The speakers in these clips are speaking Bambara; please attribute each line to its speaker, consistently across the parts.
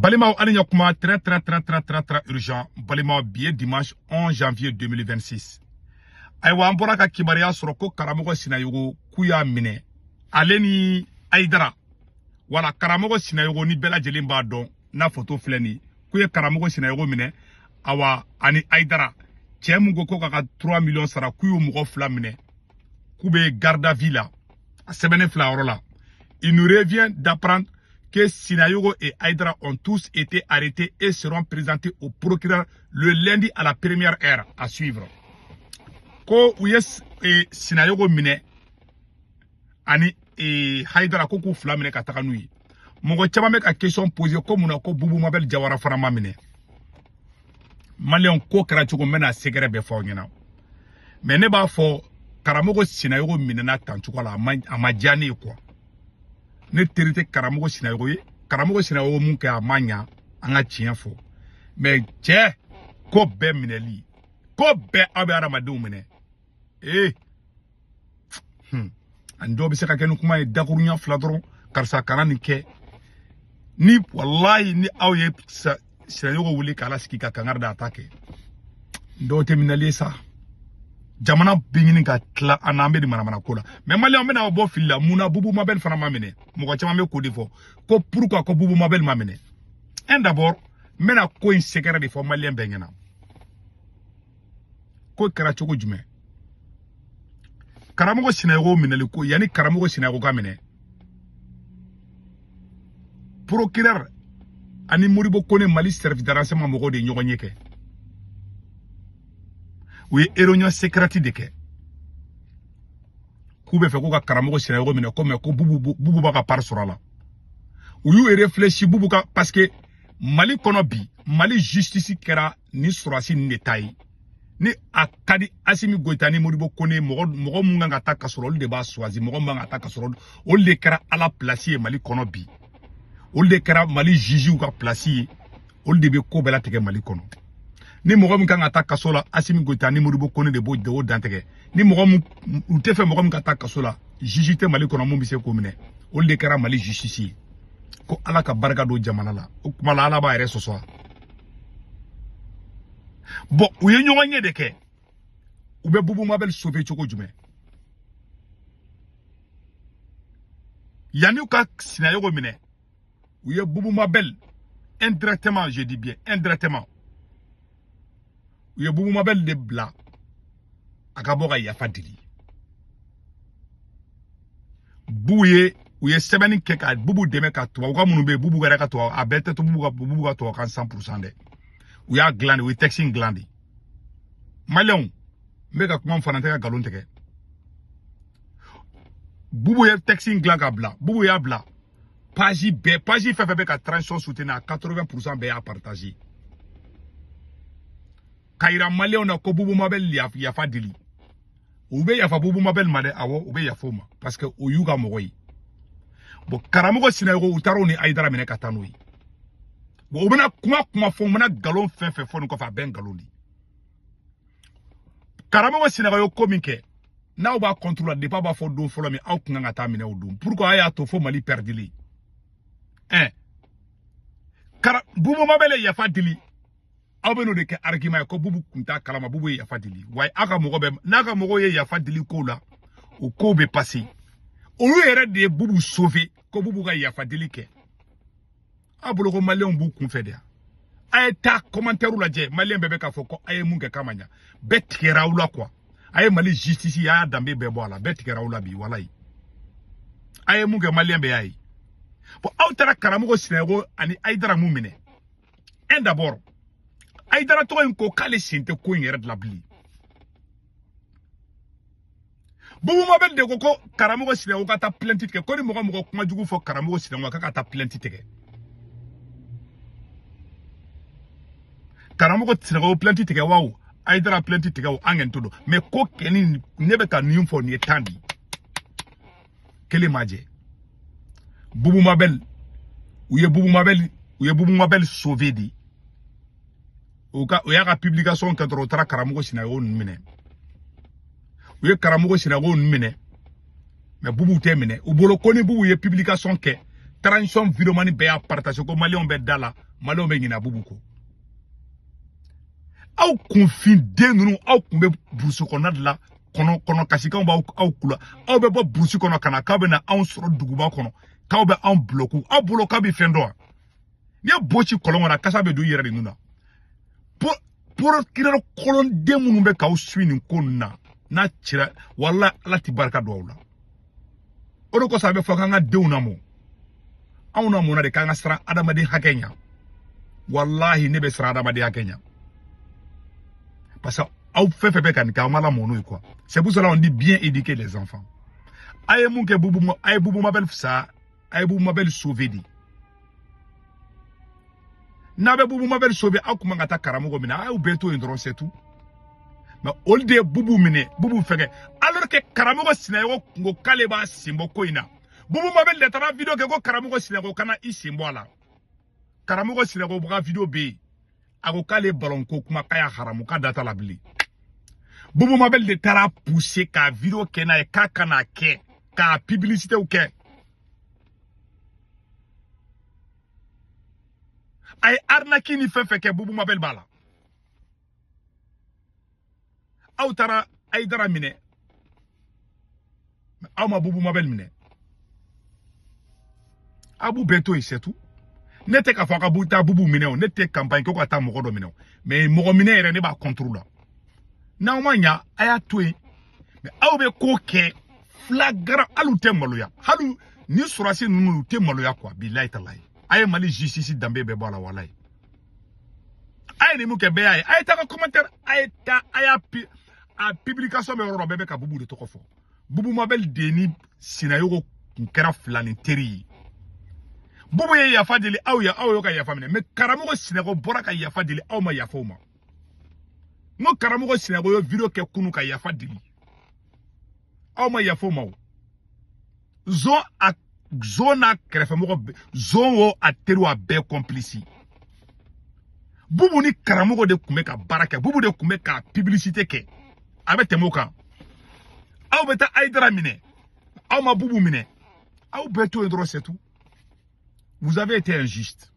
Speaker 1: Balima Alinya Kuma très urgent. Balima billet dimanche 11 janvier 2026. Aywa ambora ka kibaria soroko karamogo sinayogo kuya mine. Aleni Aidara. Wala karamogo sinayogo ni bela jelimba don na photo fleni. Kuya karamogo sinayogo mine. Awa ani Aidara. Tchemungo ko kaka 3 millions sara kuyo mugo fla mine. Kube garda villa. A sebene fla orola. Il nous revient d'apprendre que Sinayogo et Aidara ont tous été arrêtés et seront présentés au procureur le lundi à la première heure à suivre. Ko uyes Sinayogo mine ani Aidara ko ku fla mine kataka nui. Mongo chama mek a question posée comme on ko bubu mabel jawara farama mine. Malion ko kra chugo mena segere be fo ngena. Mais ne ba fo karamogo Sinayogo mine na tanchuko la amajani quoi. Ne terite karamogo Sinayogo ye karamogo Sinayogo munke amanya anga chienfo mais che ko be mineli ko be abe aramadou mine ando bi seka kenu kuma dakurunya fladron karsa kanani ke ni wallahi ni awye Sinayogo wuli kala sikika kangarda attaque ndo te mineli sa jamana bingini ka tla anambe di mana kola mais mali on mena bo filla muna bubu mabel fana mamene mo chama me ko defo ko pourquoi ko bubu mabel mamene en d'abord mena ko in sekere de fo malien bengena ko kara choko jume karamogo Sinayogo mineli ko yani karamogo Sinayogo gamene procureur ani moribo kone mali service de renseignement mogo de nyogonyeke. Oui, réunion secrète de ke. Koube fait ko karamogo Sinayogo mine comme ko bubu baka par surala. Ou you réfléchi bubu ka parce que Mali kono bi, Mali justice kera ni surasi ni tayi. Ni akadi Asimi Goïta ni moribo kone mogo munga ngata kasoro de ba swazi mogo munga ngata kasoro o le kera ala place Mali kono bi. O le kera Mali juju ka place o de be ko bela teke Mali kono. Ni mogo mun kan ata kasola Asimi Goïta ni moribo kone de bo de o dantege ni mogo mun te fe mogo mun kan ata kasola jijite Mali kono mun bise ko mine o le kera Mali justice ko ala ka barka do jamana la o kuma la ala ba ere soso bon u ye nyonye de ke u be bubu mabel sauver choko jume yani ka Sinayogo mine u ye bubu mabel indirectement je dis bien indirectement u ye bubu mabel de bla akaboga yafa dili buye u ye sebeni ke ka bubu deme ka to wa munu be bubu gara ka to abete to bubu ka to kan 100% de u ya glande u texting glande malion mega kuma fanante ka galon teke bubu ye texting glande ka bla bubu ya bla page fait ka transition soutenir à 80% be ya partager Kaira malion na ko bubu mabel yafa dili ube yafa bubu mabel made awo ube yafoma parce que o yuga mogoyi bo karamogo Sinayogo utaro ni Aidara mine katanoi bo ubena kuma fo mena galon fe fo ko fa ben galoni karamogo Sinayogo kominke na ba contrôler de pas ba fo do folo mi aw kunga ngata mine o dum pourquoi aya to fo Mali perdili bubu mabele yafa dili abeno de ke argument ko bubu kunta kalama bubu yafa dili way aka mogo be naka mogo ye yafa dili ko la o ko be passé o yere de bubu sauver ko bubu ga yafa dili ke abulo ko malien bu kun fede ay ta commentaire la je malien bebe ka foko ay munke kamanya betkera ula quoi ay Mali justice ya dambe be bola betkera ula bi walai ay munke malien be ay bo awtara karamogo Sinayogo ani Aidara mumine en d'abord Aidara to en ko kale sinte ko yere de la bli bubu mabel de ko karamogo Sinayogo ka ta plainte ke ko ni mogo kuma jugu fo karamogo Sinayogo ka ta plainte teke karamogo Sinayogo plainte teke waw Aidara plainte teke waw angen todo mais ko keni nebe ka nium fo ni tandi kele maje bubu mabel ou ye bubu mabel sauvé di o ya ka publication ka tro tra karamogo Sinayogo mine ou ye karamogo Sinayogo mine mais bubu te mine o bolo koni bubu ye publication ke transition vidéo mani be a partager ko Maliens be dala Maliens be ngina bubu ko aw confin de nunu aw kumbe burusu ko nadla kono kasika ba aw kula aw be bo burusu kono kana ka be na aw soro duguba kono ka be aw bloku aw bloka bi fendo ni bochi kolon na kasa be do yere nuna pour kiro kolon de munu be ka uswini konna na chira walla ala ti barka do wala odo ko sabe fo kanga de unamo awna mo na de kanga sra adama de hakenya wallahi ne be sra adama de hakenya parce que aw fait kan ka mala mono quoi c'est pour cela on dit bien éduquer les enfants aye mun ke bubu ma belle ça aye bubu ma belle sauver di na be bubu ma belle sauver akuma ngata karamogo mina aye beto indron c'est tout mais all de bubu mine bubu feke alors que karamogo sinayo ngo kaleba simbo koina bubu ma belle letara vidéo ke go karamogo sinayo kana isimbo ala karamogo sinayo bra vidéo be ako kale ballon ko kuma kaya haramu ka data la bili bubu ma belle de tara pousser ka vidéo kena e ka kana ke ka publicité ou ke ay arnaki ni fefe ke bubu ma belle bala aw tara ay dara mine aw ma bubu ma belle mine abu beto c'est tout nete ka faka buta bubu mine o nete campagne ko ata mogo do mine mais mogo mine ere ne ba contrôle na omanya aya toy mais aw be ko ke flagrant alu te maloya halu ni surasi nunu te maloya quoi billahi tallahi ay mali justice dambe be bala walay ay ni mu ke be ay ta ko commentaire ay ta aya a publication me ro bebe ka bubu de to ko fo bubu mabel deni sinayo ko kera flani teri bubu ye yafa dili aw yo ka yafa mine me karamugo sinago bora ka yafa dili aw ma yafa uma no karamugo sinago yo video ke kunu ka yafa dili aw ma yafa uma zona krefe mo zo a teru a be complice bubu ni karamugo de kume ka baraka bubu de kume ka publicité ke abe temoka aw beta aidra mine aw ma bubu mine aw beto endro c'est tout. Vous avez été injuste.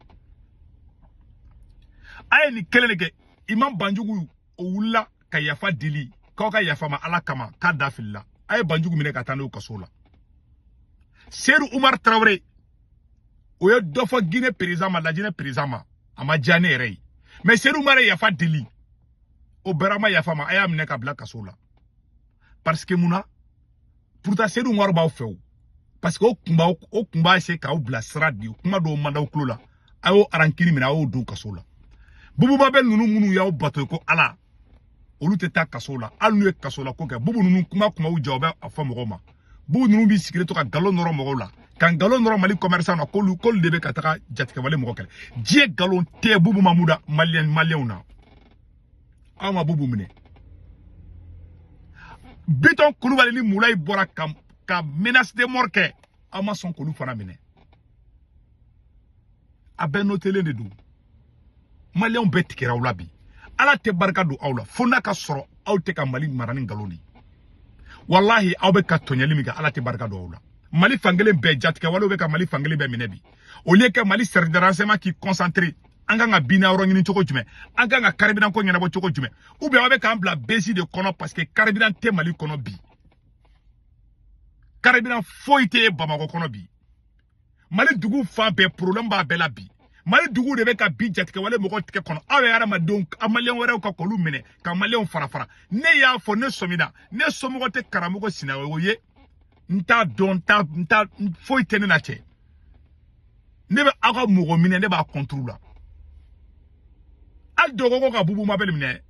Speaker 1: Aye ni keleleke imam banjugu oula ka yafa dili ka yafa ma ala kama ka dafilla aye banjugu mine ka tanu kasola Seydou Oumar Traoré oyo dofo Guinée président ma la Guinée président ma ama jane rey mais Seydou Oumar yafa dili o berama yafa ma aya mine ka bla kasola parce que muna pourtant Seydou Oumar ba few parce que o kumba se ka obla sradi kuma do manda o klola ayo arankini mina o do kasola bubu babel nunu munu ya o bato ko ala olu te ta kasola alu e kasola ko ke bubu nunu kuma o jobe afa mogoma bubu nunu bi sikire to ka galon noro mogola kan galon noro mali commerçant na ko lebe ka taka jatika wale mogokele die galon te bubu mamuda malien na ama bubu mine biton kulubali ni mulay bora ka menace de mort ke ama son kolu fana mine abeno tele de do Maliens be tikera ulabi ala te barka do awla fona ka soro aw te ka mali marani galoni wallahi aw be ka tonyali mi ka ala te barka do awla mali fangele be jatka wala be ka mali fangele be minebi au lieu que mali service de renseignement qui concentré anga nga bina oro ngini choko jume anga nga caribbean ko nyana bo choko jume ou bien aw be ka ambla besi de kono parce que caribbean te mali kono bi caribbean foite bamako kono bi mali dugu fa be problème ba be la bi mali dugu de be ka bi jatka wala mo ko tike kono awe ara ma donc amalien wore ko kolu mine ka malien fara ne ya fo ne somida ne somo ko te karamo ko sina wo ye nta don ta foite ne na che ne be aga mo mine ne ba contrôle al dogo ko ka bubu mabel mine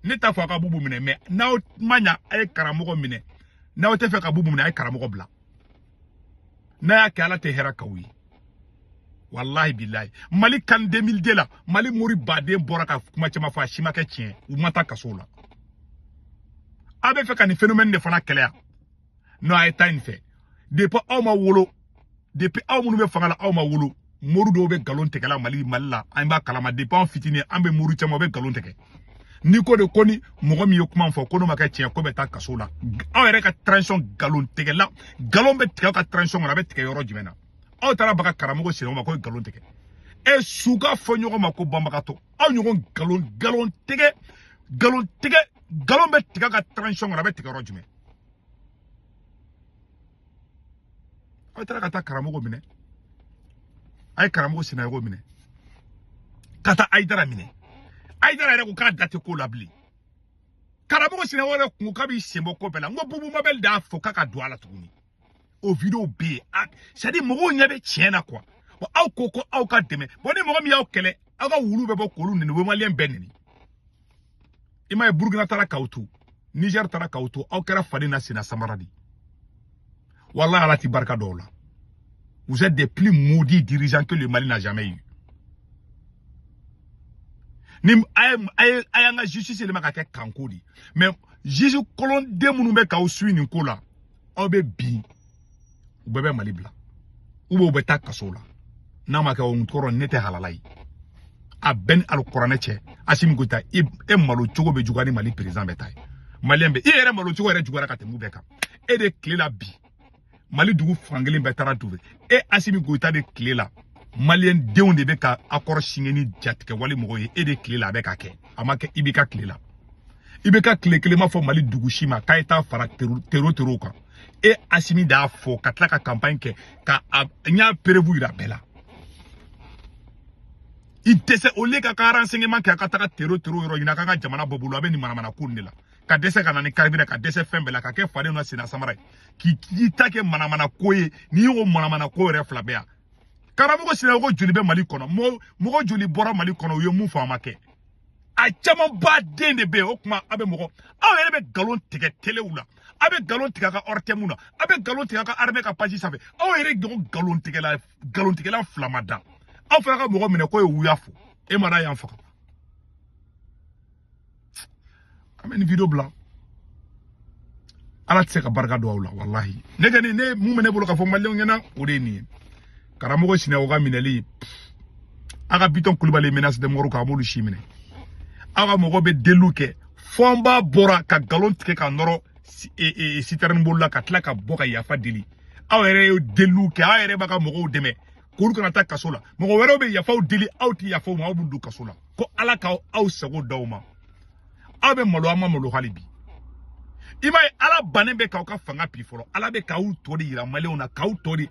Speaker 1: ne ta fo ka bubu mine mais na manya ay karamo ko mine na o te fe ka bubu mine ay karamo ko bla na ya kala te hera kawi wallahi billahi mali kan 2002 la mali mori baden boraka kuma chama fa shima ke tien ou mata kasola abe fe kan phénomène de fana kelea no ay tan fe depuis aw ma wolo depuis aw munu be fangala aw ma wolo moru do be galon tekala mali malla ay ba kalama depuis en fitini ambe moru chama be galon teke ni ko de koni mogo mi yokuma fo ko no maka tien ko be ta kasola aw ere ka transition galon tekela galon be tekala ka transition na be teke yoro jimena aw tara baka karamogo sina ma ko galon tege e suga fo ɲɔgɔn ma ko banbagato aw ɲɔgɔn galon tege galon bɛ tigɛ ka transition kɔnɔ a bɛ tigɛ yɔrɔ jumɛn aw tara ka taa karamogo minɛ a ye karamogo sinayogo minɛ ka taa Ayidara minɛ Ayidara yɛrɛ ko k'a da tɛ ko la bilen karamogo sinayogo yɛrɛ kun k'a b'i sen bɔ ko bɛɛ la n ko Bubu Mabel de y'a fɔ k'a ka don a la tuguni o video bɛ yen c'est à dire mɔgɔw ɲɛ bɛ tiɲɛ na quoi aw ko ko aw ka dɛmɛ ni mɔgɔ min y'aw kɛlɛ aw ka wulu bɛ bɔ k'olu neni o bɛ maliyɛn bɛɛ neni i m'a ye Burkina taara k'aw to Niger taara k'aw to aw kɛra faden na Sina Samara di wallahi Ala ti barika dɔw la vous êtes des plus maudits dirigeants que le Mali n'a jamais eu ni ayanga justice le ma ka kɛ kanko di mais juge kolon de minnu bɛ k'aw suit nin ko la aw bɛ bin u bɛɛ bɛ Mali bila ou bien u bɛ taa kaso la n'a ma kɛ o nkɔrɔ ne tɛ halala ye a bɛɛ ni alikuranɛ cɛ Assimi Goïta e malo cogo bɛ juguya ni Mali président bɛ ta ye maliyɛn bɛ e yɛrɛ malo cogo yɛrɛ juguyara ka tɛmɛ u bɛɛ kan e de tile la bi Mali dugu fankelen bɛɛ taara dugu e Assimi Goïta de tile la maliyɛn denw de bɛ ka accord signé ni jatigɛ wale mɔgɔw ye e de tile la a bɛ ka kɛ a ma kɛ i bɛ ka tile la i bɛ ka tile kelen ma fɔ Mali dugu si ma k'a ye taa fara terror kan e Assimi de y'a fɔ ka tila ka campagne kɛ ka n y'a prévu yira bɛɛ la i dɛsɛ au lieu ka renseignement kɛ a ka taga terror yɔrɔ ɲini a ka jamana bɔ bolo a bɛ nin manamana ko nin de la ka dɛsɛ ka na ni carburant ka dɛsɛ fɛn bɛɛ la ka kɛ faden na Sina Samara ye k'i ta kɛ manamana ko ye n'i y'o manamana ko yɛrɛ fila bɛɛ yan karamogo sinayogo joli bɛ Mali kɔnɔ mɔgɔ joli bɔra Mali kɔnɔ u ye mun fɔ a ma kɛ a caman ba den de bɛ yen o kuma a bɛ mɔgɔ aw yɛrɛ bɛ galon tigɛ telew la a bɛ galon tigɛ a ka ortemu na a bɛ galon tigɛ a ka armée ka page sanfɛ aw yɛrɛ ɲɔgɔn galon tigɛla fila ma da aw fana ka mɔgɔ minɛ ko ye wuya fo e ma da yan faga an bɛ nin video bila Ala tɛ se ka barika don aw la wallahi ne kɔni ne mun bɛ ne bolo ka fɔ maliyɛnw ɲɛna o de ye nin ye karamogo sinayogo ka minɛli a ka Biton Kulibali menace de mort k'a b'olu si minɛ aw ka mɔgɔ bɛ deliw kɛ fɔ an b'a bɔra ka galon tigɛ ka nɔrɔ citerne bolo la ka tila ka bɔ ka yafa deli aw yɛrɛ ye deliw kɛ aw yɛrɛ b'a ka mɔgɔw dɛmɛ k'olu kana taa kaso la mɔgɔ wɛrɛw bɛ yafaw deli aw tɛ yafaw ma aw b'u don kaso la ko Ala ka aw sago d'aw ma aw bɛ malo an ma malo hali bi i m'a ye Ala bannen bɛ k'aw ka fanga bi fɔlɔ Ala bɛ k'aw tɔ de yira maliyɛnw na k'aw tɔ de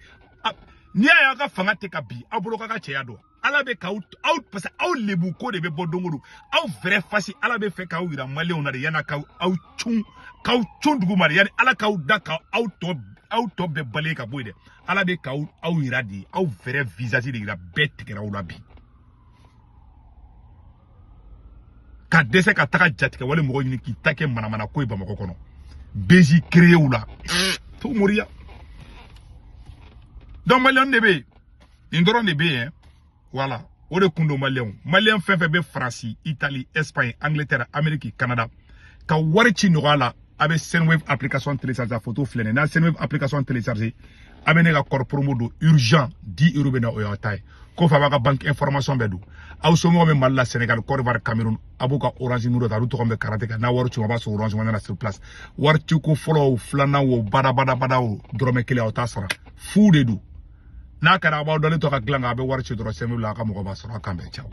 Speaker 1: n'i y'a ye aw ka fanga tɛ ka bi aw bolo k'a ka cɛya dɔn Ala bɛ k'aw parce que aw lebu ko de bɛ bɔ don o don aw vrai face Ala bɛ fɛ k'aw yira maliyɛnw na de yanni k'aw cun dugu ma de yanni Ala k'aw da k'aw tɔ bɛɛ bali ka bɔ yen dɛ Ala bɛ k'aw yira de aw vrai visage de yira bɛɛ tigɛra aw la bi ka dɛsɛ ka taga jatigɛ wale mɔgɔ ɲini k'i ta kɛ manamana ko ye Bamakɔ kɔnɔ bezi créé u la t'o moriya donc maliyɛn de bɛ yen nin dɔrɔn de bɛ yen voilà o de kun don maliyɛn fɛn fɛn bɛ Faransi Italie Espagne Angleterre Amérique Canada ka wari ci nɔgɔya la a bɛ Senwave application télécharger photo filɛ nin n'a Senwave application télécharger a bɛ ne ka kɔrɔ promo don urgent 10 € bɛ na o y'aw ta ye ko fa b'a ka banque information bɛɛ don aw somɔgɔw bɛ Mali la Sénégal Côte d'Ivoire Cameroun a b'u ka orange numéro ta olu tɔgɔ bɛ karate kan n'a wari ci a b'a sɔrɔ orange money na sur place wari ci ko fɔlɔ o filanan o badabada o dɔrɔmɛ kelen aw t'a sara fu de don n'a kɛra a b'aw dɔnni to ka dilan kan a bɛ wari ci dɔrɔn Senwave la a ka mɔgɔ b'a sɔrɔ a kan bɛn caw